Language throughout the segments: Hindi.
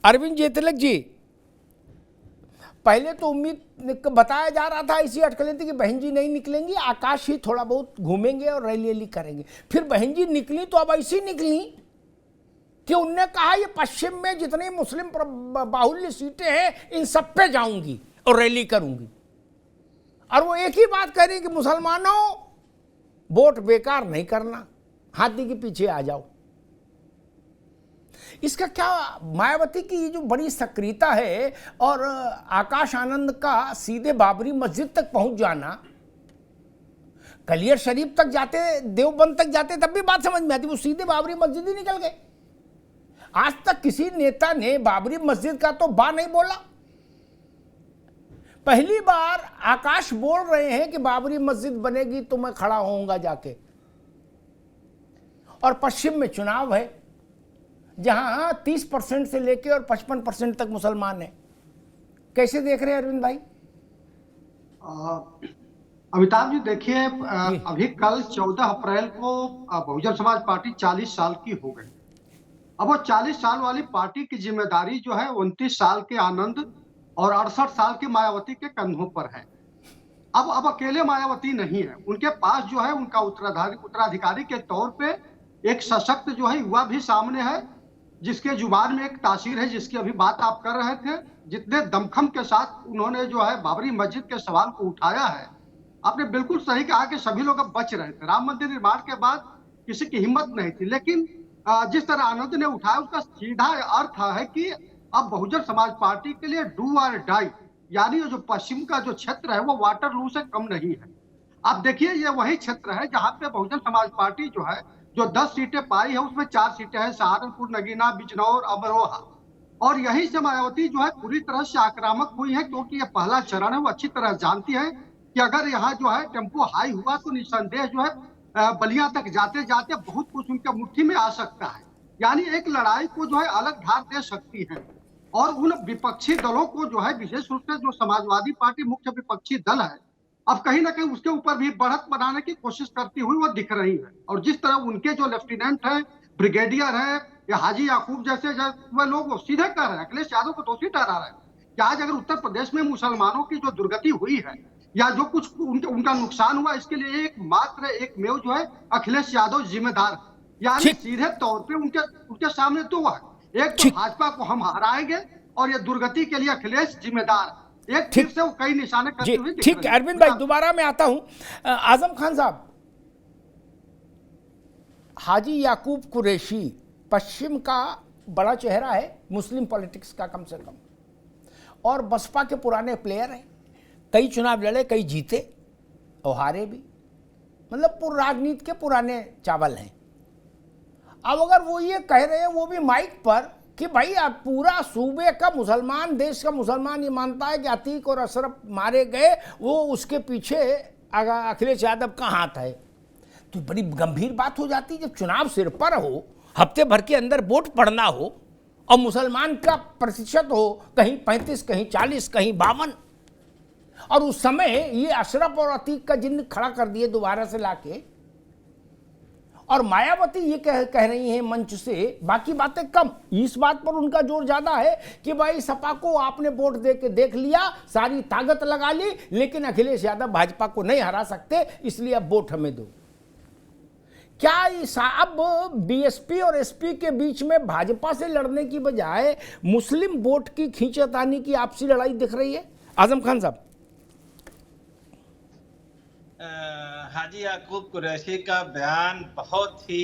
अरविंद जेतलक जी, पहले तो उम्मीद बताया जा रहा था, इसी अटकलें थी कि बहन जी नहीं निकलेंगी, आकाश ही थोड़ा बहुत घूमेंगे और रैली रैली करेंगे। फिर बहन जी निकली तो अब ऐसी निकली कि उनने कहा ये पश्चिम में जितने मुस्लिम बाहुल्य सीटें हैं इन सब पे जाऊंगी और रैली करूंगी। और वो एक ही बात कह रही कि मुसलमानों वोट बेकार नहीं करना, हाथी के पीछे आ जाओ। इसका क्या, मायावती की ये जो बड़ी सक्रियता है और आकाश आनंद का सीधे बाबरी मस्जिद तक पहुंच जाना, कलियर शरीफ तक जाते, देवबंद तक जाते तब भी बात समझ में आती, वो सीधे बाबरी मस्जिद ही निकल गए। आज तक किसी नेता ने बाबरी मस्जिद का तो बा नहीं बोला। पहली बार आकाश बोल रहे हैं कि बाबरी मस्जिद बनेगी तो मैं खड़ा होऊंगा जाके। और पश्चिम में चुनाव है जहां 30% से लेकर और 55% तक मुसलमान हैं। कैसे देख रहे हैं अरविंद भाई? अमिताभ जी देखिए, अभी कल 14 अप्रैल को बहुजन समाज पार्टी 40 साल की हो गई। अब वो 40 साल वाली पार्टी की जिम्मेदारी जो है 29 साल के आनंद और 68 साल के मायावती के कंधों पर है। अब अकेले मायावती नहीं है, उनके पास जो है उनका उत्तराधिकारी के तौर पे एक सशक्त जो है युवा भी सामने है, जिसके जुबान में एक तासीर है, जिसकी अभी बात आप कर रहे थे। जितने दमखम के साथ उन्होंने जो है बाबरी मस्जिद के सवाल को उठाया है, आपने बिल्कुल सही कहा कि सभी लोग अब बच रहे थे। राम मंदिर निर्माण के बाद किसी की हिम्मत नहीं थी, लेकिन जिस तरह आनंद ने उठाया उसका सीधा अर्थ है कि अब बहुजन समाज पार्टी के लिए डू और डाई, यानी जो पश्चिम का जो क्षेत्र है वो वाटरलू से कम नहीं है। आप देखिए ये वही क्षेत्र है जहां पे बहुजन समाज पार्टी जो है जो 10 सीटें पाई है उसमें 4 सीटें हैं सहारनपुर, नगीना, बिजनौर, अमरोहा। और यही से मायावती जो है पूरी तरह से आक्रामक हुई है, क्योंकि ये पहला चरण है। वो अच्छी तरह जानती है कि अगर यहाँ जो है टेम्पो हाई हुआ तो निस्संदेह जो है बलिया तक जाते जाते बहुत कुछ उनके मुट्ठी में आ सकता है, यानी एक लड़ाई को जो है अलग धार दे सकती है। और उन विपक्षी दलों को जो है विशेष रूप से जो समाजवादी पार्टी मुख्य विपक्षी दल है, अब कहीं ना कहीं उसके ऊपर भी बढ़त बनाने की कोशिश करती हुई वो दिख रही है। और जिस तरह उनके जो लेफ्टिनेंट है, ब्रिगेडियर है या हाजी याकूब जैसे वह लोग वो सीधे कह रहे हैं, अखिलेश यादव को दोषी ठहरा रहे हैं कि आज अगर उत्तर प्रदेश में मुसलमानों की जो दुर्गति हुई है या जो कुछ उनका नुकसान हुआ, इसके लिए एक मेव जो है अखिलेश यादव जिम्मेदार, यानी सीधे तौर पे उनके सामने दो है, एक तो भाजपा को हम हराएंगे और ये दुर्गति के लिए अखिलेश जिम्मेदार। एक ठीक से वो कई निशाने करते हुए ठीक। अरविंद भाई दोबारा मैं आता हूं। आजम खान साहब, हाजी याकूब कुरैशी पश्चिम का बड़ा चेहरा है मुस्लिम पॉलिटिक्स का कम से कम, और बसपा के पुराने प्लेयर हैं, कई चुनाव लड़े, कई जीते और हारे भी, मतलब राजनीति के पुराने चावल हैं। अब अगर वो ये कह रहे हैं वो भी माइक पर कि भाई अब पूरा सूबे का मुसलमान, देश का मुसलमान ये मानता है कि अतीक और अशरफ मारे गए, वो उसके पीछे अखिलेश यादव का हाथ है, तो बड़ी गंभीर बात हो जाती है। जब चुनाव सिर पर हो, हफ्ते भर के अंदर वोट पड़ना हो और मुसलमान का प्रतिशत हो कहीं 35, कहीं 40, कहीं 52, और उस समय ये अशरफ और अतीक का जिन्न खड़ा कर दिए दोबारा से लाके, और मायावती ये कह रही हैं मंच से, बाकी बातें कम, इस बात पर उनका जोर ज्यादा है कि भाई सपा को आपने वोट दे के देख लिया, सारी ताकत लगा ली, लेकिन अखिलेश यादव भाजपा को नहीं हरा सकते, इसलिए अब वोट हमें दो। क्या इस अब बीएसपी और एसपी के बीच में भाजपा से लड़ने की बजाय मुस्लिम वोट की खींचतानी की आपसी लड़ाई दिख रही है? आजम खान साहब। हाजी याकूब कुरैशी का बयान बहुत ही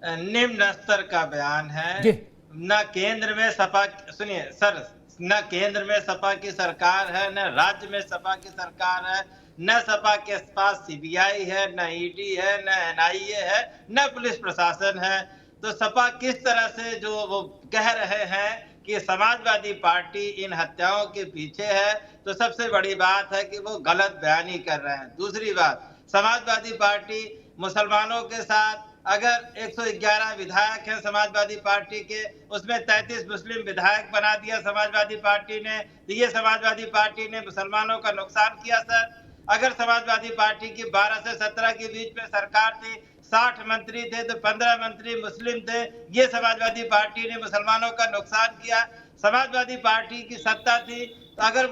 निम्न स्तर का बयान है। न केंद्र में सपा, सुनिए सर, न केंद्र में सपा की सरकार है, न राज्य में सपा की सरकार है, न सपा के पास सीबीआई है, न ईडी है, न एनआईए है, न पुलिस प्रशासन है। तो सपा किस तरह से जो वो कह रहे हैं कि समाजवादी पार्टी इन हत्याओं के पीछे है, तो सबसे बड़ी बात है कि वो गलत बयानी कर रहे हैं। दूसरी बात, समाजवादी पार्टी मुसलमानों के साथ, अगर 111 विधायक हैं समाजवादी पार्टी के, उसमें 33 मुस्लिम विधायक बना दिया समाजवादी पार्टी ने, तो ये समाजवादी पार्टी ने मुसलमानों का नुकसान किया सर। अगर समाजवादी पार्टी की 12 से 17 के बीच में सरकार थी, 60 मंत्री थे तो 15 मंत्री मुस्लिम थे, ये समाजवादी पार्टी ने मुसलमानों का नुकसान किया। समाजवादी पार्टी की सत्ता थी तो अगर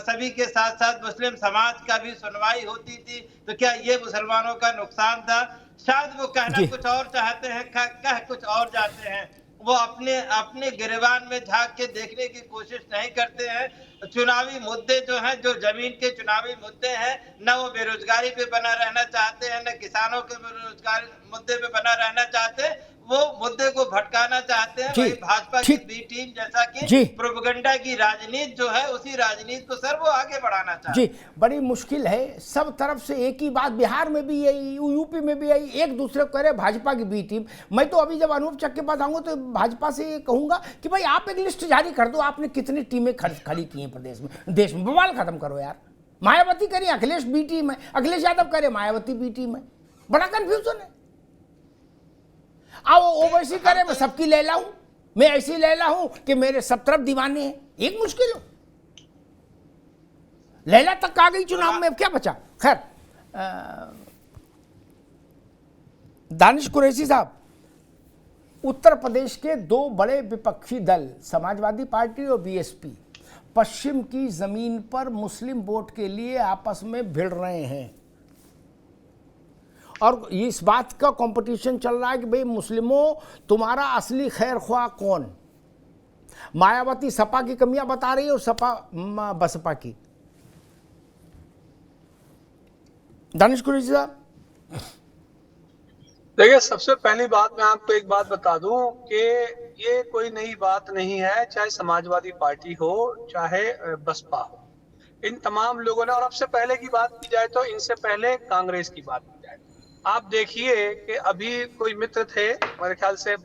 सभी के साथ साथ मुस्लिम समाज का भी सुनवाई होती थी तो क्या ये मुसलमानों का नुकसान था? शायद वो कहना कुछ और चाहते हैं, कह कुछ और जाते हैं। वो अपने गिरबान में झांक के देखने की कोशिश नहीं करते हैं। चुनावी मुद्दे जो हैं, जो जमीन के चुनावी मुद्दे हैं, न वो बेरोजगारी पे बना रहना चाहते हैं, न किसानों के बेरोजगारी मुद्दे पे बना रहना चाहते, वो मुद्दे को भटकाना चाहते हैं। वही भाजपा की बी टीम जैसा कि प्रोपेगेंडा की राजनीति जो है, उसी राजनीति को सर वो आगे बढ़ाना चाहते हैं। जी, बड़ी मुश्किल है। सब तरफ से एक ही बात, बिहार में भी यही, यूपी में भी यही, एक दूसरे को कह रहे भाजपा की बी टीम। मैं तो अभी जब अनूप चक के पास आऊंगा तो भाजपा से ये कहूंगा कि भाई आप एक लिस्ट जारी कर दो, आपने कितनी टीमें खड़ी की हैं प्रदेश में, देश में। बवाल खत्म करो यार। मायावती करिए अखिलेश बी टीम है, अखिलेश यादव करे मायावती बी टीम है। बड़ा कंफ्यूजन है। आओ ओवैसी करे मैं सबकी लैला हूं, मैं ऐसी लैला हूं कि मेरे सब तरफ दीवाने हैं। एक मुश्किल हो, लैला तक आ गई चुनाव में, अब क्या बचा। खैर, दानिश कुरैशी साहब, उत्तर प्रदेश के दो बड़े विपक्षी दल समाजवादी पार्टी और बीएसपी पश्चिम की जमीन पर मुस्लिम वोट के लिए आपस में भिड़ रहे हैं और इस बात का कंपटीशन चल रहा है कि भाई मुस्लिमों तुम्हारा असली खैर ख्वाह कौन। मायावती सपा की कमियां बता रही है और सपा बसपा की। दानिश कुरैशी साहब, देखिए, सबसे पहली बात मैं आपको एक बात बता दूं कि ये कोई नई बात नहीं है, चाहे समाजवादी पार्टी हो चाहे बसपा हो। इन तमाम लोगों ने, और अब से पहले की बात की जाए तो इनसे पहले कांग्रेस की बात की जाए, आप देखिए कि अभी कोई मित्र थे मेरे ख्याल से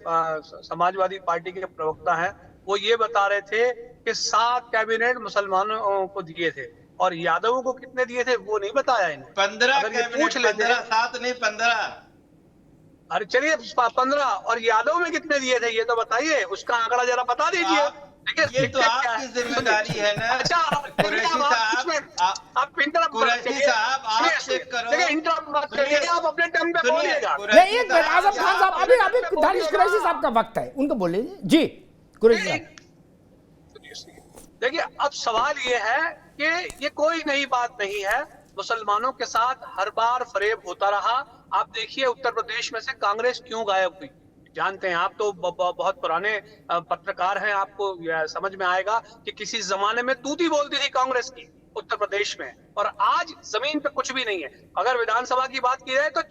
समाजवादी पार्टी के प्रवक्ता हैं, वो ये बता रहे थे कि 7 कैबिनेट मुसलमानों को दिए थे और यादवों को कितने दिए थे वो नहीं बताया इन्हें। 15 पूछ लेते हैं, 7 नहीं 15। अरे चलिए 15, और यादव में कितने दिए थे ये तो बताइए, उसका आंकड़ा जरा बता दीजिए। देखिए, ये तो आपकी जिम्मेदारी है ना। अच्छा, कुरैशी साहब, आप कुरैशी साहब आप चेक करो। आप अपने टाइम पे बोलिएगा। नहीं, एक मिनट, आजम खान साहब, अभी दानिश कुरैशी साहब का वक्त है, उनको बोले जी। कुरैशी साहब, देखिए, अब सवाल ये है कि ये कोई नई बात नहीं है, मुसलमानों के साथ हर बार फरेब होता रहा। आप देखिए उत्तर प्रदेश में से कांग्रेस क्यों गायब हुई, जानते हैं आप तो बहुत पुराने पत्रकार हैं, आपको समझ में आएगा कि किसी जमाने में तूती बोलती थी कांग्रेस की उत्तर प्रदेश में, और आज जमीन पे कुछ भी नहीं है। अगर विधानसभा की बात की जाए तो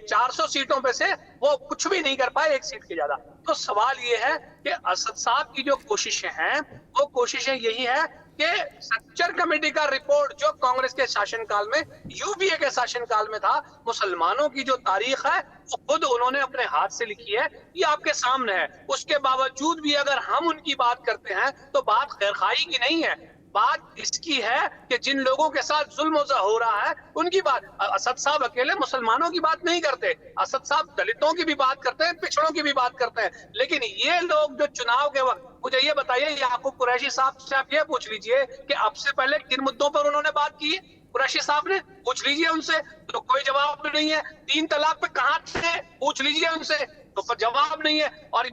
400 सीटों पे से वो कुछ भी नहीं कर पाए, 1 सीट के ज्यादा। तो सवाल ये है कि असद साहब की जो कोशिशें हैं वो कोशिशें यही है कि स्ट्रक्चर कमेटी का रिपोर्ट जो कांग्रेस के शासनकाल में, यूपीए के शासनकाल में था, मुसलमानों की जो तारीख है वो खुद उन्होंने अपने हाथ से लिखी है, ये आपके सामने है। उसके बावजूद भी अगर हम उनकी बात करते हैं तो बात खैरखाई की नहीं है, बात इसकी है कि जिन लोगों के साथ जुल्म हो रहा है उनकी बात। असद साहब अकेले मुसलमानों की बात नहीं करते, असद साहब दलितों की भी बात करते हैं, पिछड़ों की भी बात करते हैं। लेकिन ये लोग जो चुनाव के वक्त, मुझे ये बताइए, याकूब कुरैशी साहब से आप ये पूछ लीजिए कि अब से पहले किन मुद्दों पर उन्होंने बात की है, कुरैशी साहब ने, पूछ लीजिए उनसे, तो कोई जवाब नहीं है। 3 तलाक पे कहां थे, पूछ लीजिए उनसे, तो पर जवाब नहीं है। और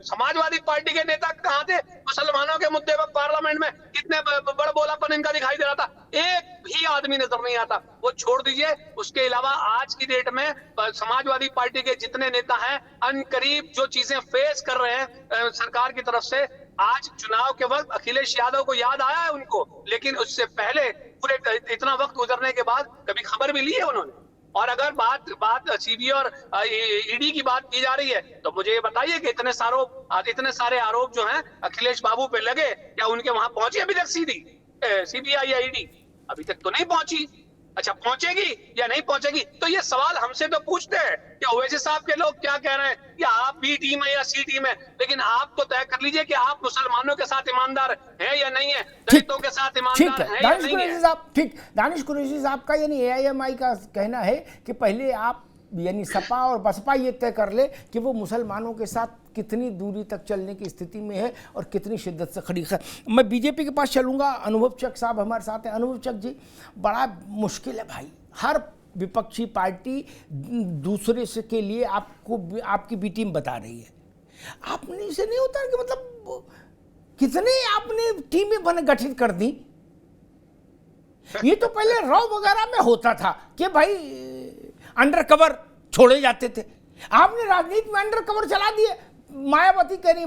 समाजवादी पार्टी के नेता कहां थे मुसलमानों के मुद्दे पर पार्लियामेंट में, कितने बड़ा बोलापन इनका दिखाई दे रहा था, एक भी आदमी नजर नहीं आता। वो छोड़ दीजिए, उसके अलावा आज की डेट में समाजवादी पार्टी के जितने नेता हैं अनकरीब जो चीजें फेस कर रहे हैं सरकार की तरफ से, आज चुनाव के वक्त अखिलेश यादव को याद आया है उनको, लेकिन उससे पहले पूरे इतना वक्त गुजरने के बाद कभी खबर भी ली है उन्होंने। और अगर बात सीबीआई और ईडी की बात की जा रही है तो मुझे ये बताइए कि इतने सारे आरोप जो हैं अखिलेश बाबू पे लगे, क्या उनके वहां पहुंची अभी तक सीबीआई या ईडी? अभी तक तो नहीं पहुंची। अच्छा, पहुंचेगी या नहीं पहुंचेगी? तो ये सवाल हमसे तो पूछते हैं कि ओवैसी साहब के लोग क्या कह रहे हैं, या आप बी टीम है या सी टीम है, लेकिन आप तो तय कर लीजिए कि आप मुसलमानों के साथ ईमानदार है या नहीं है, दलितों के साथ ईमानदार है या नहीं है। ठीक, दानिश कुरैशी साहब का यानी एआईएमआई का कहना है कि पहले आप यानी सपा और बसपा ये तय कर ले कि वो मुसलमानों के साथ कितनी दूरी तक चलने की स्थिति में है और कितनी शिद्दत से खड़ी है। मैं बीजेपी के पास चलूँगा, अनुभव चक साहब हमारे साथ हैं। अनुभव चक जी, बड़ा मुश्किल है भाई, हर विपक्षी पार्टी दूसरे से के लिए आपको आपकी बी टीम बता रही है। आपने इसे नहीं होता कि मतलब कितने आपने टीमें गठित कर दी। ये तो पहले रॉ वगैरह में होता था कि भाई अंडर कवर छोड़े जाते थे, आपने राजनीति में अंडर कवर चला दिए। मायावती कह रही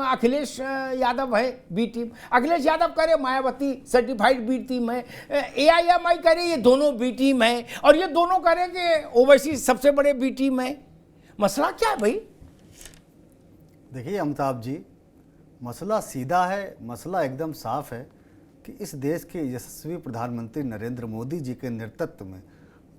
अखिलेश यादव है बी टीम, अखिलेश यादव कह रहे मायावती सर्टिफाइड बी टीम है, AIMI कह रहे ये दोनों बी टीम है, और ये दोनों कह रहे कि ओवैसी सबसे बड़े बी टीम है। मसला क्या है भाई? देखिए अमिताभ जी, मसला सीधा है, मसला एकदम साफ है कि इस देश के यशस्वी प्रधानमंत्री नरेंद्र मोदी जी के नेतृत्व में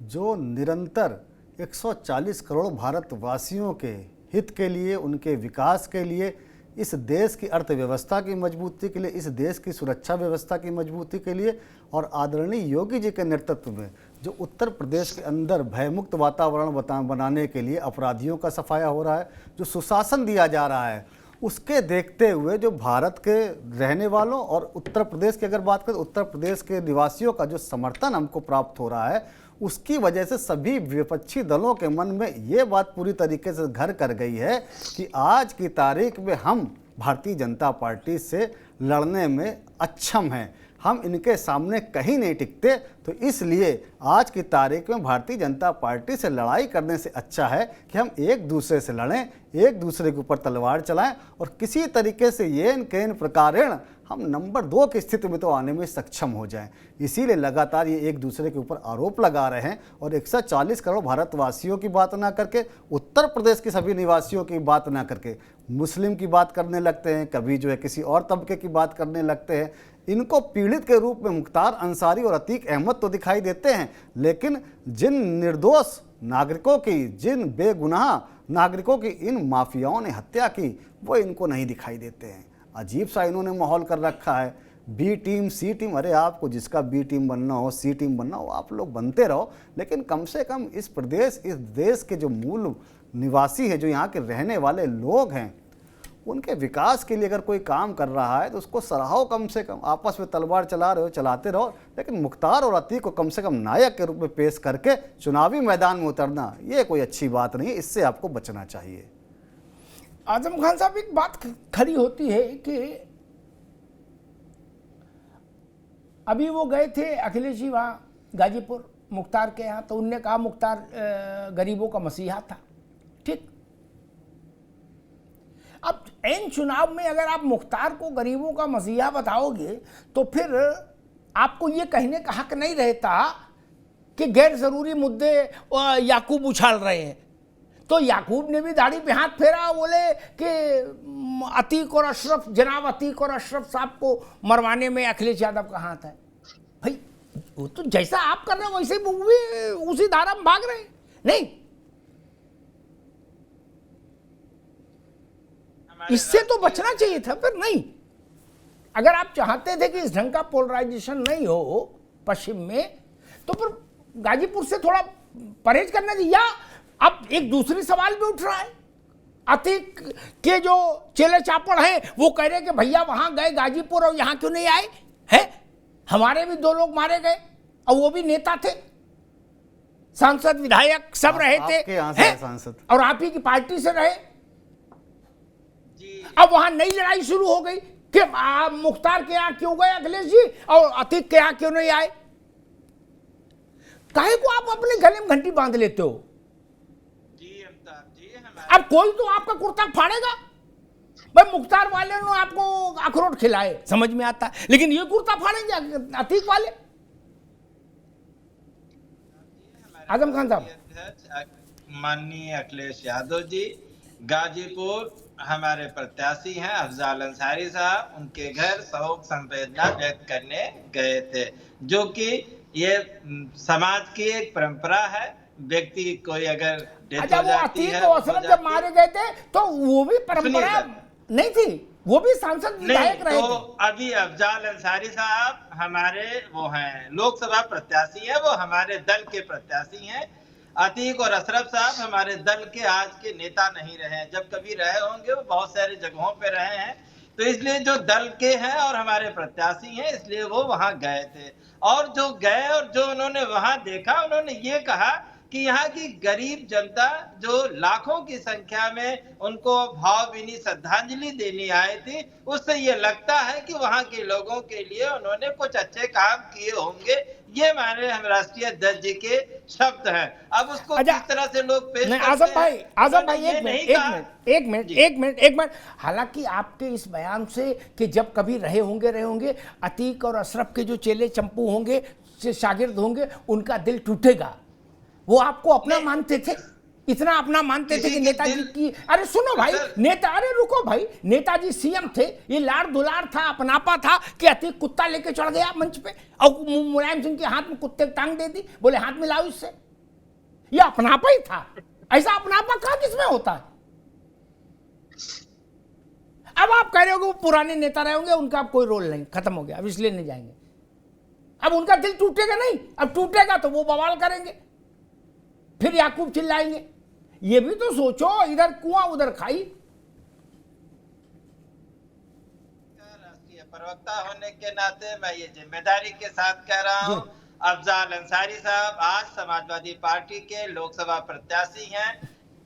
जो निरंतर 140 करोड़ भारतवासियों के हित के लिए, उनके विकास के लिए, इस देश की अर्थव्यवस्था की मजबूती के लिए, इस देश की सुरक्षा व्यवस्था की मजबूती के लिए, और आदरणीय योगी जी के नेतृत्व में जो उत्तर प्रदेश के अंदर भयमुक्त वातावरण बनाने के लिए अपराधियों का सफाया हो रहा है, जो सुशासन दिया जा रहा है, उसके देखते हुए जो भारत के रहने वालों और उत्तर प्रदेश की अगर बात करें, उत्तर प्रदेश के निवासियों का जो समर्थन हमको प्राप्त हो रहा है, उसकी वजह से सभी विपक्षी दलों के मन में ये बात पूरी तरीके से घर कर गई है कि आज की तारीख में हम भारतीय जनता पार्टी से लड़ने में अक्षम हैं, हम इनके सामने कहीं नहीं टिकते। तो इसलिए आज की तारीख में भारतीय जनता पार्टी से लड़ाई करने से अच्छा है कि हम एक दूसरे से लड़ें, एक दूसरे के ऊपर तलवार चलाएं, और किसी तरीके से येन केन प्रकारेण हम नंबर 2 की स्थिति में तो आने में सक्षम हो जाएं। इसीलिए लगातार ये एक दूसरे के ऊपर आरोप लगा रहे हैं, और 140 करोड़ भारतवासियों की बात ना करके, उत्तर प्रदेश के सभी निवासियों की बात ना करके मुस्लिम की बात करने लगते हैं, कभी जो है किसी और तबके की बात करने लगते हैं। इनको पीड़ित के रूप में मुख्तार अंसारी और अतीक अहमद तो दिखाई देते हैं, लेकिन जिन निर्दोष नागरिकों की, जिन बेगुनाह नागरिकों की इन माफियाओं ने हत्या की, वो इनको नहीं दिखाई देते हैं। अजीब सा इन्होंने माहौल कर रखा है, बी टीम सी टीम। अरे आपको जिसका बी टीम बनना हो, सी टीम बनना हो, आप लोग बनते रहो, लेकिन कम से कम इस प्रदेश, इस देश के जो मूल निवासी है, जो यहाँ के रहने वाले लोग हैं, उनके विकास के लिए अगर कोई काम कर रहा है तो उसको सराहो। कम से कम आपस में तलवार चला रहे हो, चलाते रहो, लेकिन मुख्तार और अतीक को कम से कम नायक के रूप में पेश करके चुनावी मैदान में उतरना, ये कोई अच्छी बात नहीं है, इससे आपको बचना चाहिए। आजम खान साहब, एक बात खड़ी होती है कि अभी वो गए थे अखिलेश जी वहाँ गाजीपुर मुख्तार के यहाँ, तो उनने कहा मुख्तार गरीबों का मसीहा था, ठीक। अब एन चुनाव में अगर आप मुख्तार को गरीबों का मसीहा बताओगे तो फिर आपको ये कहने का हक नहीं रहता कि गैर जरूरी मुद्दे याकूब उछाल रहे हैं। तो याकूब ने भी दाढ़ी पे हाथ फेरा, बोले कि अतीक और अशरफ, जनाब अतीक और अशरफ साहब को मरवाने में अखिलेश यादव का हाथ है। भाई वो तो जैसा आप कर रहे हैं वैसे वो भी उसी धारा में भाग रहे हैं। नहीं, इससे तो बचना चाहिए था। फिर नहीं, अगर आप चाहते थे कि इस ढंग का पोलराइजेशन नहीं हो पश्चिम में, तो फिर गाजीपुर से थोड़ा परहेज करना चाहिए। या अब एक दूसरी सवाल भी उठ रहा है, अतीक के जो चेले चापड़ हैं वो कह रहे कि भैया वहां गए गाजीपुर और यहां क्यों नहीं आए हैं? हमारे भी 2 लोग मारे गए और वो भी नेता थे, सांसद विधायक सब रहे थे, सांसद और आप ही की पार्टी से रहे। अब वहां नई लड़ाई शुरू हो गई कि आप मुख्तार के यहां क्यों गए अखिलेश जी और अतीक के यहां क्यों नहीं आए? काहे को आप अपने गले में घंटी बांध लेते हो? अब कोई तो आपका कुर्ता फाड़ेगा। भाई मुख्तार वाले ने आपको अखरोट खिलाए, समझ में आता है, लेकिन ये कुर्ता फाड़ेंगे अतीक वाले। आजम खान साहब, माननीय अखिलेश यादव जी गाजीपुर हमारे प्रत्याशी हैं, अफजाल अंसारी साहब, उनके घर शोक संवेदना व्यक्त करने गए थे, जो कि ये समाज की एक परंपरा है। व्यक्ति कोई अगर डेथ हो जाती है, जब मारे गए थे तो वो भी परंपरा नहीं थी, वो भी सांसद विधायक रहे तो थे। अभी अफजाल अंसारी साहब हमारे वो हैं लोकसभा प्रत्याशी हैं, वो हमारे दल के प्रत्याशी हैं। अतीक और अशरफ साहब हमारे दल के आज के नेता नहीं रहे हैं। जब कभी रहे होंगे वो बहुत सारी जगहों पे रहे हैं, तो इसलिए जो दल के हैं और हमारे प्रत्याशी हैं, इसलिए वो वहां गए थे। और जो गए और जो उन्होंने वहां देखा, उन्होंने ये कहा कि यहाँ की गरीब जनता जो लाखों की संख्या में उनको भावभीनी श्रद्धांजलि देने आई थी, उससे ये लगता है कि वहां के लोगों के लिए उन्होंने कुछ अच्छे काम किए होंगे। ये हमारे हम राष्ट्रीय अध्यक्ष जी के शब्द हैं। अब उसको किस तरह से लोग पेश करते हैं? आजम भाई एक मिनट। हालांकि आपके इस बयान से कि जब कभी रहे होंगे अतीक और अशरफ के जो चेले चंपू होंगे, शागिर्द होंगे, उनका दिल टूटेगा। वो आपको अपना मानते थे, इतना अपना मानते थे कि नेताजी की, अरे सुनो भाई, अरे रुको भाई, नेताजी सीएम थे, ये लाड़ दुलार था, अपनापा था कि अतीक कुत्ता लेके चढ़ गया मंच पे और मुलायम सिंह के हाथ में कुत्ते की टांग दे दी, बोले हाथ मिलाओ इससे। ये अपनापा ही था। ऐसा अपनापा कहाँ किसमें होता है? अब आप कह रहे हो कि वो पुराने नेता रहे होंगे, उनका अब कोई रोल नहीं, खत्म हो गया, अब इसलिए नहीं जाएंगे। अब उनका दिल टूटेगा नहीं, अब टूटेगा तो वो बवाल करेंगे, फिर याकूब चिल्लाएंगे। ये भी तो सोचो, इधर कुआं उधर खाई। राष्ट्रीय प्रवक्ता होने के नाते मैं ये जिम्मेदारी के साथ कह रहा हूँ, अफजाल अंसारी साहब आज समाजवादी पार्टी के लोकसभा प्रत्याशी हैं,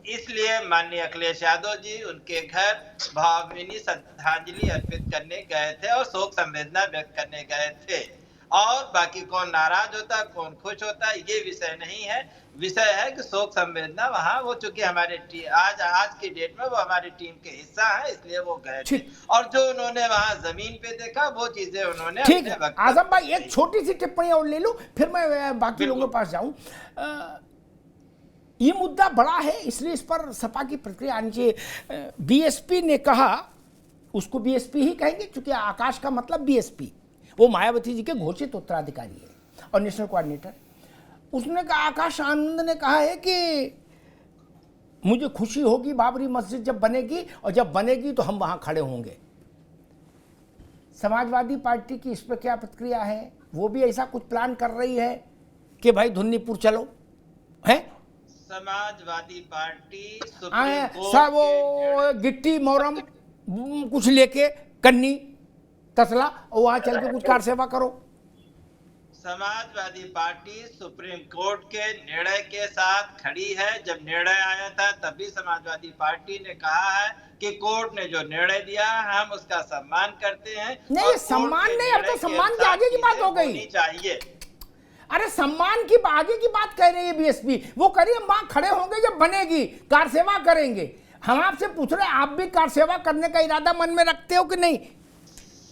इसलिए माननीय अखिलेश यादव जी उनके घर भावभीनी श्रद्धांजलि अर्पित करने गए थे और शोक संवेदना व्यक्त करने गए थे। और बाकी कौन नाराज होता, कौन खुश होता, ये विषय नहीं है। विषय है कि शोक संवेदना वहां वो, चूंकि हमारे आज की डेट में वो हमारी टीम के हिस्सा है, इसलिए वो गए थे। और जो उन्होंने वहां जमीन पे देखा वो चीजें उन्होंने ठीक है। आजम भाई एक छोटी सी टिप्पणी और ले लूं, फिर मैं बाकी लोगों के पास जाऊं। ये मुद्दा बड़ा है, इसलिए इस पर सपा की प्रतिक्रिया आनी चाहिए। बीएसपी ने कहा, उसको बीएसपी ही कहेंगे क्योंकि आकाश का मतलब बीएसपी, वो मायावती जी के घोषित उत्तराधिकारी है और नेशनल कोऑर्डिनेटर। उसने कहा, आकाश आनंद ने कहा है कि मुझे खुशी होगी बाबरी मस्जिद जब बनेगी, और जब बनेगी तो हम वहां खड़े होंगे। समाजवादी पार्टी की इस पर क्या प्रतिक्रिया है? वो भी ऐसा कुछ प्लान कर रही है कि भाई धुन्नीपुर चलो है? समाजवादी पार्टी सब वो गिट्टी मोरम कुछ लेके कन्नी तसला और वहां चल के कुछ कार सेवा करो। समाजवादी पार्टी सुप्रीम कोर्ट के निर्णय के साथ खड़ी है। जब निर्णय आया था तभी समाजवादी पार्टी ने कहा है कि कोर्ट ने जो निर्णय दिया हम उसका सम्मान करते हैं। नहीं, सम्मान नहीं, अब तो सम्मान के आगे की बात हो गई चाहिए। अरे सम्मान की आगे की बात कह रही है बीएसपी। वो कह रही है मां खड़े होंगे जब बनेगी, कार सेवा करेंगे। हम आपसे पूछ रहे हैं, आप भी कार सेवा करने का इरादा मन में रखते हो कि नहीं?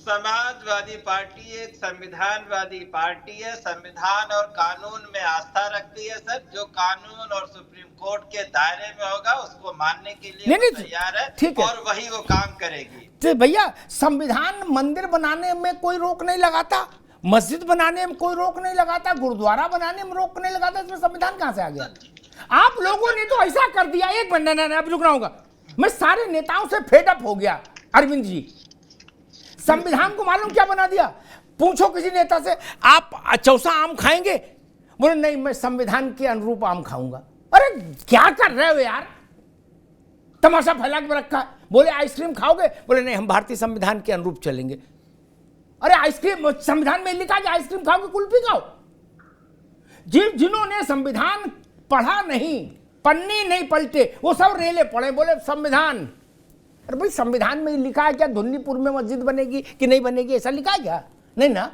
समाजवादी पार्टी एक संविधानवादी पार्टी है, संविधान और कानून में आस्था रखती है सर। जो कानून और सुप्रीम कोर्ट के दायरे में होगा उसको मानने के लिए तैयार है और वही वो काम करेगी। तो भैया, संविधान मंदिर बनाने में कोई रोक नहीं लगाता, मस्जिद बनाने में कोई रोक नहीं लगाता, गुरुद्वारा बनाने में रोक नहीं लगाता, इसमें संविधान कहां से आ गया? आप लोगों ने तो ऐसा कर दिया। एक मिनट, अब रुक रहा हूं, मैं सारे नेताओं से फेड अप हो गया। अरविंद जी, संविधान को मालूम क्या बना दिया? पूछो किसी नेता से, आप चौसा आम खाएंगे? बोले नहीं, मैं संविधान के अनुरूप आम खाऊंगा। अरे क्या कर रहे हो यार, तमाशा फैला के रखा है। बोले आइसक्रीम खाओगे? बोले नहीं, हम भारतीय संविधान के अनुरूप चलेंगे। अरे आइसक्रीम संविधान में लिखा है आइसक्रीम खाओगे, कुल्फी खाओ। जिन्होंने संविधान पढ़ा नहीं, पन्नी नहीं पलटे, वो सब रेले पढ़े, बोले संविधान। अरे भाई, संविधान में लिखा है क्या धुन्नीपुर में मस्जिद बनेगी कि नहीं बनेगी? ऐसा लिखा है क्या? नहीं ना।